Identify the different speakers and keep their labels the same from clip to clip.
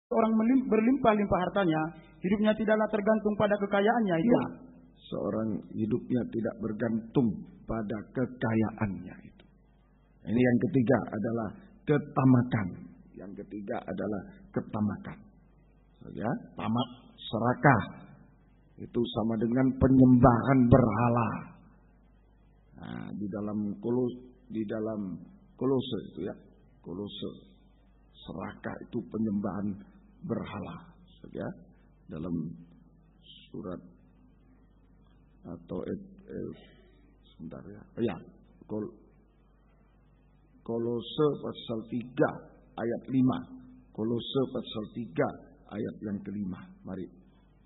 Speaker 1: orang berlimpah-limpah hartanya, hidupnya tidaklah tergantung pada kekayaannya itu.
Speaker 2: Ya, seorang hidupnya tidak bergantung pada kekayaannya itu. Ini yang ketiga adalah ketamakan. Yang ketiga adalah ketamakan. Ya, tamak, serakah. Itu sama dengan penyembahan berhala. Nah, di dalam Kolose itu ya, Kolose, serakah itu penyembahan berhala. Ya, dalam surat atau sebentar ya. Ya, Kolose pasal 3 ayat 5. Kolose pasal 3 ayat yang kelima. Mari.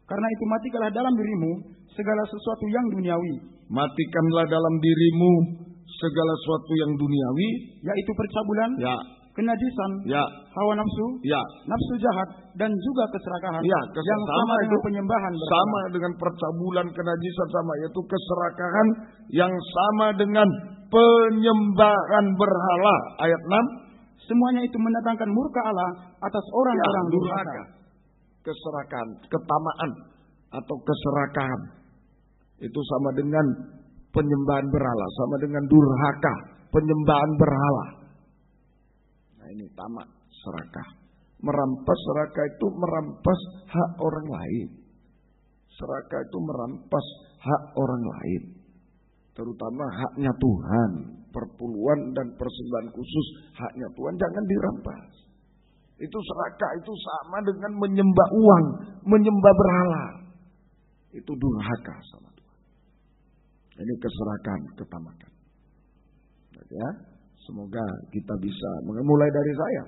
Speaker 1: Karena itu matikanlah dalam dirimu segala sesuatu yang duniawi.
Speaker 2: Matikanlah dalam dirimu segala sesuatu yang duniawi,
Speaker 1: yaitu percabulan,
Speaker 2: ya,
Speaker 1: kenajisan,
Speaker 2: ya,
Speaker 1: hawa nafsu,
Speaker 2: ya,
Speaker 1: nafsu jahat, dan juga keserakahan,
Speaker 2: ya,
Speaker 1: yang sama dengan penyembahan berhala.
Speaker 2: Sama dengan percabulan, kenajisan, sama, yaitu keserakahan yang sama dengan penyembahan berhala. Ayat 6.
Speaker 1: Semuanya itu mendatangkan murka Allah atas orang-orang durhaka.
Speaker 2: Keserakahan, ketamaan atau keserakahan itu sama dengan penyembahan berhala, sama dengan durhaka, penyembahan berhala. Nah, ini tamak, serakah. Merampas, serakah itu merampas hak orang lain. Serakah itu merampas hak orang lain, terutama haknya Tuhan. Perpuluhan dan persembahan khusus haknya Tuhan jangan dirampas. Itu serakah, itu sama dengan menyembah uang, menyembah berhala. Itu durhaka sama Tuhan. Ini keserakahan, ketamakan. Ya, semoga kita bisa mulai dari saya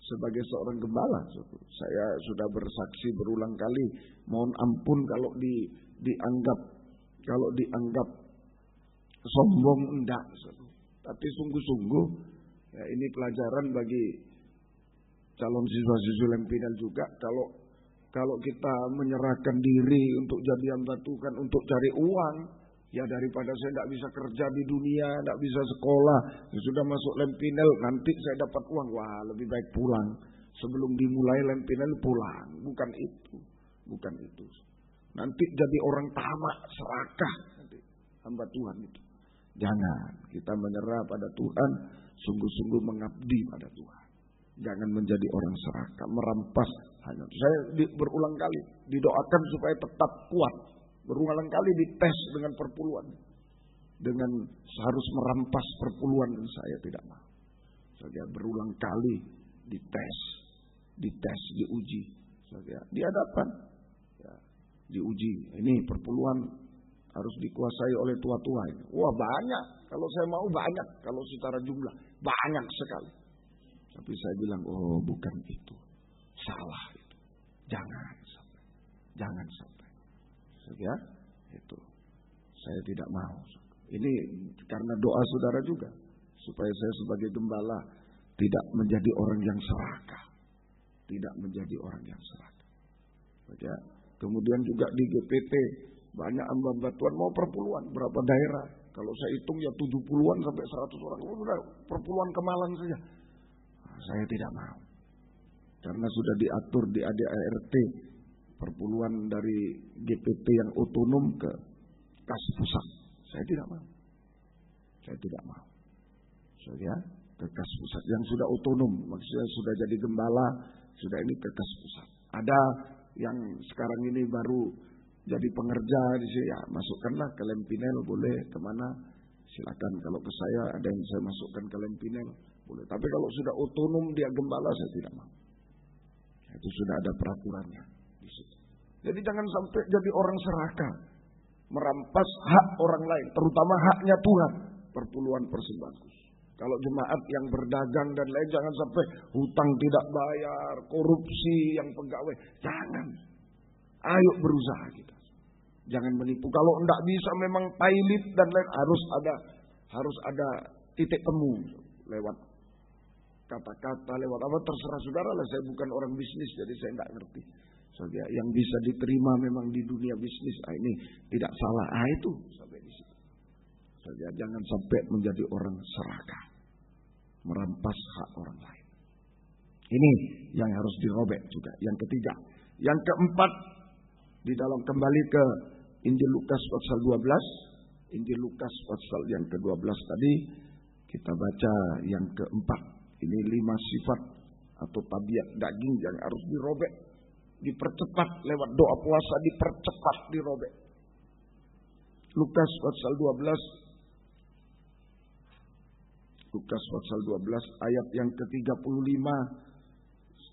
Speaker 2: sebagai seorang gembala. Saya sudah bersaksi berulang kali, mohon ampun kalau dianggap sombong, enggak. Tapi sungguh-sungguh ya, ini pelajaran bagi calon siswa-siswa Lempinel juga. Kalau kita menyerahkan diri untuk jadi hamba Tuhan, untuk cari uang, ya daripada saya tidak bisa kerja di dunia, tidak bisa sekolah, sudah masuk Lempinel, nanti saya dapat uang, wah lebih baik pulang. Sebelum dimulai Lempinel pulang, bukan itu. Nanti jadi orang tamak, serakah, nanti hamba Tuhan itu. Jangan, kita menyerah pada Tuhan, sungguh-sungguh mengabdi pada Tuhan. Jangan menjadi orang serakah, merampas hanya. Saya berulang kali didoakan supaya tetap kuat. Berulang kali dites dengan perpuluhan. Dengan harus merampas perpuluhan, dan saya tidak mau. Saya berulang kali dites, diuji. Saya di hadapan, ya, diuji. Ini perpuluhan harus dikuasai oleh tua-tua ini. Wah banyak, kalau saya mau banyak, kalau secara jumlah banyak sekali. Tapi saya bilang, oh bukan itu, salah itu, jangan sampai. Ya, itu saya tidak mau. Ini karena doa saudara juga, supaya saya sebagai gembala tidak menjadi orang yang serakah, Ya, kemudian juga di GPT banyak hamba Tuhan mau perpuluhan, berapa daerah? Kalau saya hitung ya 70-an sampai 100 orang, sudah perpuluhan ke Malang saja. Saya tidak mau. Karena sudah diatur di ADART perpuluhan dari GPT yang otonom ke kas pusat. Saya tidak mau. Ya, ke kas pusat yang sudah otonom, maksudnya sudah jadi gembala, sudah ini ke kas pusat. Ada yang sekarang ini baru jadi pengerja di sini, ya masukkanlah ke Lempinel, boleh kemana silakan. Kalau ke saya ada yang saya masukkan ke Lempinel, boleh. Tapi kalau sudah otonom dia gembala, saya tidak mau. Itu sudah ada peraturannya di situ. Jadi jangan sampai jadi orang serakah, merampas hak orang lain, terutama haknya Tuhan, perpuluhan persembahan khusus. Kalau jemaat yang berdagang dan lain, jangan sampai hutang tidak bayar, korupsi yang pegawai, jangan. Ayo berusaha kita. Jangan menipu. Kalau enggak bisa memang pailit dan lain, harus ada titik temu lewat kata-kata, lewat apa terserah saudara lah. Saya bukan orang bisnis, jadi saya enggak ngerti. Saudara, yang bisa diterima memang di dunia bisnis, ini tidak salah. Itu sampai di situ. Saudara, jangan sampai menjadi orang serakah, merampas hak orang lain. Ini yang harus dirobek juga. Yang ketiga. Yang keempat, di dalam kembali ke Injil Lukas pasal 12. Injil Lukas pasal yang ke-12 tadi kita baca yang keempat. Ini 5 sifat atau tabiat daging yang harus dirobek. Dipercepat lewat doa puasa, dipercepat dirobek. Lukas pasal 12. Lukas pasal 12 ayat yang ke-35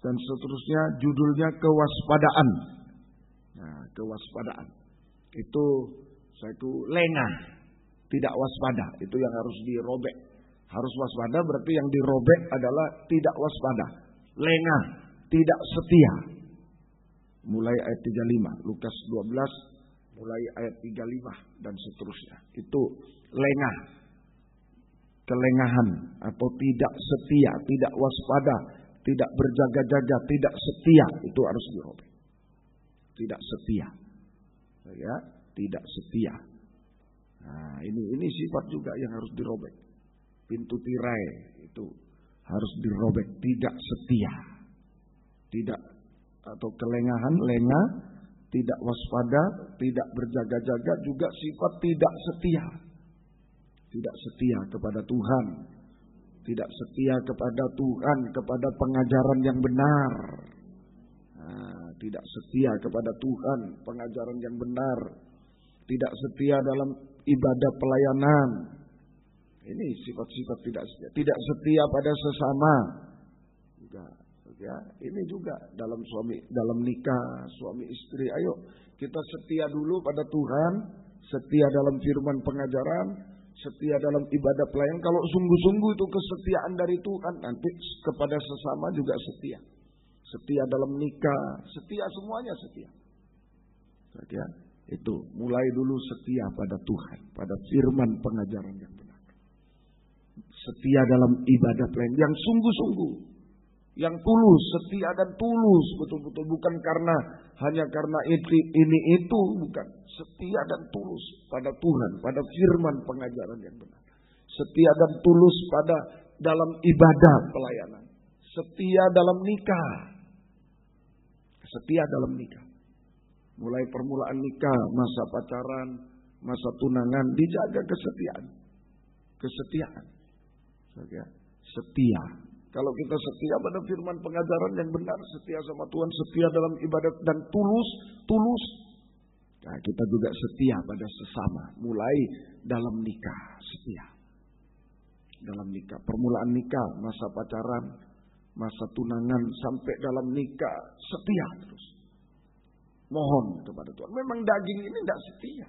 Speaker 2: dan seterusnya, judulnya kewaspadaan. Nah, kewaspadaan. Itu lengah, tidak waspada. Itu yang harus dirobek. Harus waspada berarti yang dirobek adalah tidak waspada. Lengah, tidak setia. Mulai ayat 35. Lukas 12 mulai ayat 35 dan seterusnya. Itu lengah. Kelengahan atau tidak setia, tidak waspada, tidak berjaga-jaga, tidak setia, itu harus dirobek. Tidak setia. Ya, tidak setia. Nah, ini sifat juga yang harus dirobek. Pintu tirai itu harus dirobek, tidak setia. Tidak atau kelengahan, lengah, tidak waspada, tidak berjaga-jaga, juga sifat tidak setia. Tidak setia kepada Tuhan. Tidak setia kepada Tuhan, kepada pengajaran yang benar. Nah, tidak setia kepada Tuhan, pengajaran yang benar. Tidak setia dalam ibadah pelayanan. Ini sifat-sifat tidak setia. Tidak setia pada sesama. Juga, ya, ini juga dalam nikah, suami istri. Ayo, kita setia dulu pada Tuhan, setia dalam firman pengajaran, setia dalam ibadah pelayanan. Kalau sungguh-sungguh itu kesetiaan dari Tuhan, nanti kepada sesama juga setia. Setia dalam nikah, setia, semuanya setia. Ya, itu mulai dulu setia pada Tuhan, pada firman pengajaran yang benar. Setia dalam ibadah pelayanan yang sungguh-sungguh, yang tulus, setia dan tulus, betul-betul, bukan hanya karena itu, bukan. Setia dan tulus pada Tuhan, pada firman pengajaran yang benar. Setia dan tulus pada dalam ibadah pelayanan. Setia dalam nikah. Setia dalam nikah. Mulai permulaan nikah, masa pacaran, masa tunangan, dijaga kesetiaan. Kesetiaan. Setia. Kalau kita setia pada firman pengajaran yang benar, setia sama Tuhan, setia dalam ibadat dan tulus. Nah, kita juga setia pada sesama. Mulai dalam nikah, setia. Dalam nikah, permulaan nikah, masa pacaran, masa tunangan, sampai dalam nikah, setia terus. Mohon kepada Tuhan. Memang daging ini tidak setia.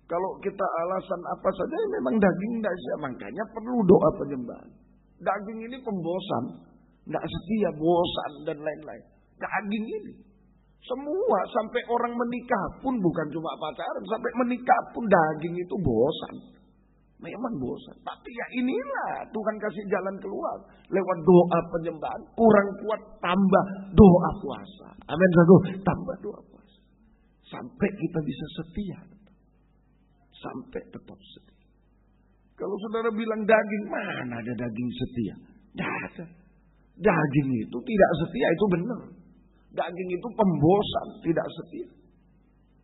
Speaker 2: Kalau kita alasan apa saja, memang daging tidak setia. Makanya perlu doa penyembahan. Daging ini pembosan, tidak setia, bosan dan lain-lain. Daging ini. Semua sampai orang menikah pun bukan cuma pacaran, sampai menikah pun daging itu bosan. Memang bosan. Tapi ya inilah Tuhan kasih jalan keluar lewat doa penyembahan. Kurang kuat tambah doa puasa. Amin. Tambah doa puasa. Sampai kita bisa setia. Sampai tetap setia. Kalau saudara bilang daging, mana ada daging setia? Tidak ada. Daging itu tidak setia, itu benar. Daging itu pembosan, tidak setia.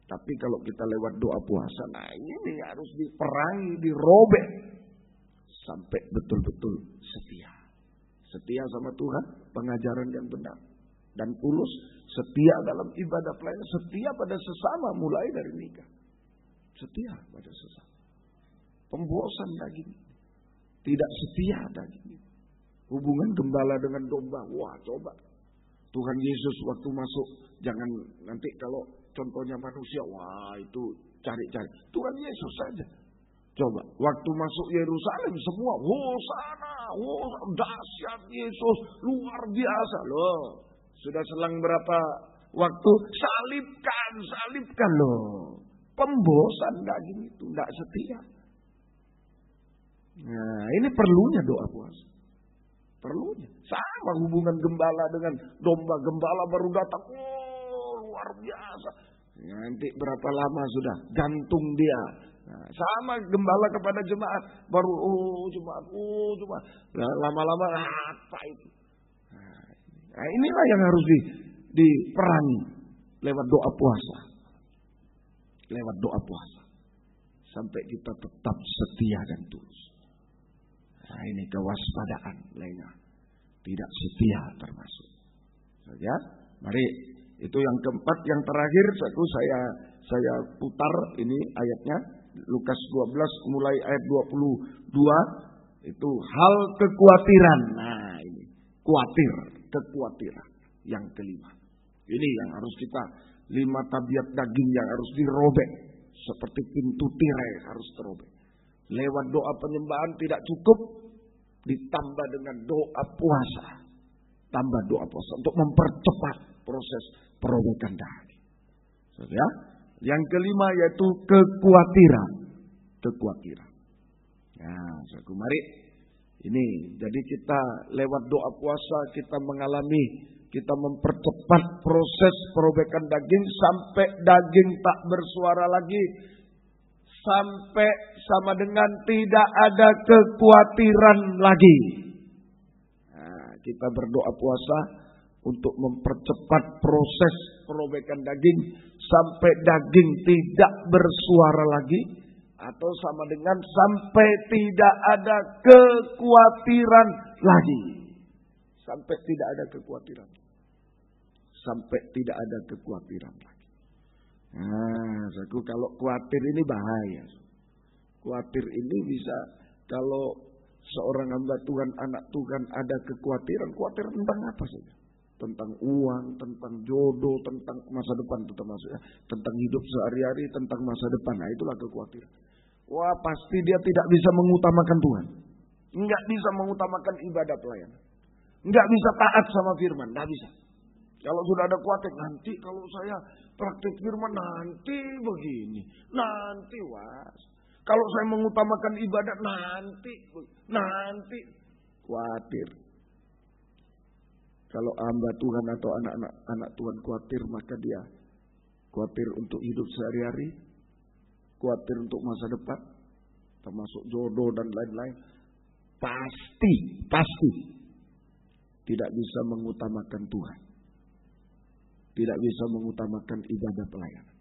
Speaker 2: Tapi kalau kita lewat doa puasa, nah ini harus diperangi, dirobek. Sampai betul-betul setia. Setia sama Tuhan, pengajaran yang benar. Dan tulus, setia dalam ibadah pelayanan, setia pada sesama mulai dari nikah. Setia pada sesama. Pembosan daging. Tidak setia daging. Hubungan gembala dengan domba. Wah, coba. Tuhan Yesus waktu masuk, jangan nanti kalau contohnya manusia, wah itu cari-cari. Tuhan Yesus saja. Coba, waktu masuk Yerusalem semua, hosana, dahsyat Yesus, luar biasa loh. Sudah selang berapa waktu, salibkan loh. Pembosan daging itu, tidak setia. Nah, ini perlunya doa puasa. Perlunya. Sama hubungan gembala dengan domba. Gembala baru datang. Oh, luar biasa. Nanti berapa lama sudah gantung dia. Nah, sama gembala kepada jemaat. Baru jemaat. Nah, lama-lama apa itu? Nah, Nah, inilah yang harus diperangi lewat doa puasa. Lewat doa puasa. Sampai kita tetap setia dan tulus. Nah, ini kewaspadaan lainnya. Tidak setia termasuk. Ya, mari itu yang keempat, yang terakhir saya putar ini ayatnya Lukas 12 mulai ayat 22 itu hal kekhawatiran. Nah, ini kekhawatiran yang kelima. Ini yang harus kita 5 tabiat daging yang harus dirobek seperti pintu tirai harus terobek. Lewat doa penyembahan tidak cukup, ditambah dengan doa puasa. Tambah doa puasa untuk mempercepat proses perobekan daging. Ya. Yang kelima yaitu kekhawatiran. Nah, saudaraku, mari ini jadi kita lewat doa puasa kita mempercepat proses perobekan daging sampai daging tak bersuara lagi, sampai sama dengan tidak ada kekhawatiran lagi. Nah, kita berdoa puasa untuk mempercepat proses perobekan daging sampai daging tidak bersuara lagi, atau sama dengan sampai tidak ada kekhawatiran lagi. Sampai tidak ada kekhawatiran. Sampai tidak ada kekhawatiran lagi. Nah, saudaraku, kalau khawatir ini bahaya. Khawatir ini bisa, kalau seorang hamba Tuhan, anak Tuhan ada kekhawatiran tentang apa saja. Tentang uang, tentang jodoh, tentang masa depan itu termasuknya. Tentang hidup sehari-hari, tentang masa depan. Nah, itulah kekhawatiran. Wah, pasti dia tidak bisa mengutamakan Tuhan. Enggak bisa mengutamakan ibadah pelayanan. Enggak bisa taat sama firman, enggak bisa. Kalau sudah ada khawatir, nanti kalau saya praktik firman nanti begini, nanti was. Kalau saya mengutamakan ibadah nanti khawatir. Kalau hamba Tuhan atau anak Tuhan khawatir, maka dia khawatir untuk hidup sehari-hari, khawatir untuk masa depan, termasuk jodoh dan lain-lain. Pasti tidak bisa mengutamakan Tuhan. Tidak bisa mengutamakan ibadah pelayanan.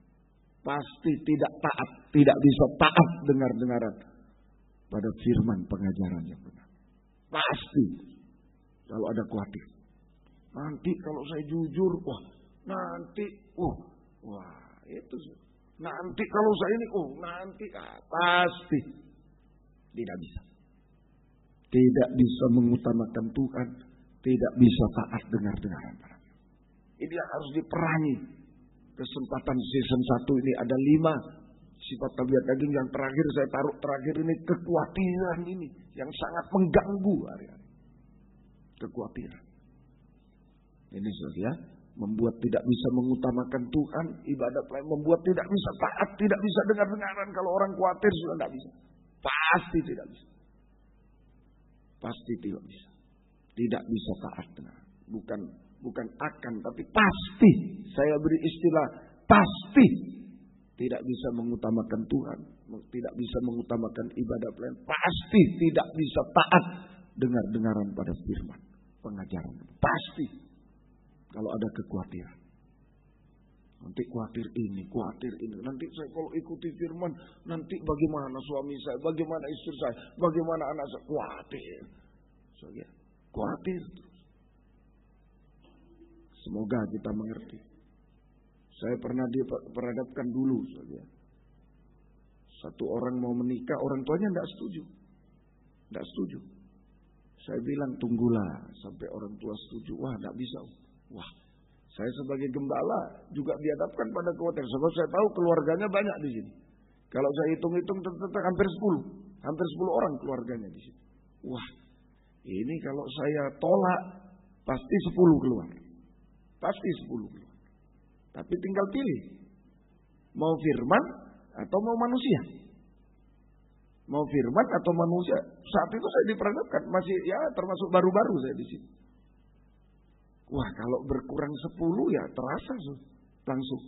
Speaker 2: Pasti tidak taat, tidak bisa taat dengar-dengaran pada firman pengajaran yang benar. Pasti kalau ada khawatir. Nanti kalau saya jujur, itu. Nanti kalau saya ini, pasti tidak bisa. Tidak bisa mengutamakan Tuhan, tidak bisa taat dengar-dengaran. Ini yang harus diperangi. Kesempatan season 1 ini ada 5 sifat tabiat daging. Yang terakhir saya taruh terakhir ini kekhawatiran ini yang sangat mengganggu hari-hari. Kekhawatiran. Ini saudara, membuat tidak bisa mengutamakan Tuhan, ibadah pelayanan, membuat tidak bisa taat, tidak bisa dengar-dengaran. Kalau orang khawatir sudah tidak bisa. Pasti tidak bisa. Pasti tidak bisa. Tidak bisa taat dengar. Bukan akan, tapi pasti. Saya beri istilah pasti tidak bisa mengutamakan Tuhan, tidak bisa mengutamakan ibadah pelayanan, pasti tidak bisa taat dengar-dengaran pada firman pengajaran. Pasti kalau ada kekhawatiran. Nanti khawatir ini. Nanti saya kalau ikuti firman, nanti bagaimana suami saya, bagaimana istri saya, bagaimana anak saya, khawatir. Khawatir. Semoga kita mengerti. Saya pernah diperhadapkan dulu, saudara. Satu orang mau menikah, orang tuanya tidak setuju. Saya bilang tunggulah sampai orang tua setuju. Wah, tidak bisa. Wah, saya sebagai gembala juga dihadapkan pada kekhawatiran. Sebab saya tahu keluarganya banyak di sini. Kalau saya hitung-hitung ternyata hampir 10 orang keluarganya di sini. Wah, ini kalau saya tolak pasti 10 keluar. Pasti 10 keluar. Tapi tinggal pilih. Mau firman atau mau manusia. Mau firman atau manusia. Saat itu saya diperhadapkan. Masih termasuk baru-baru saya di sini. Wah, kalau berkurang 10 ya terasa langsung.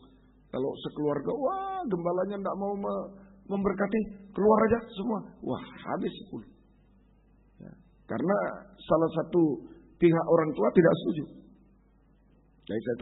Speaker 2: Kalau sekeluarga, wah gembalanya tidak mau memberkati. Keluar aja semua. Wah, habis 10. Ya. Karena salah satu pihak orang tua tidak setuju. Jadi saya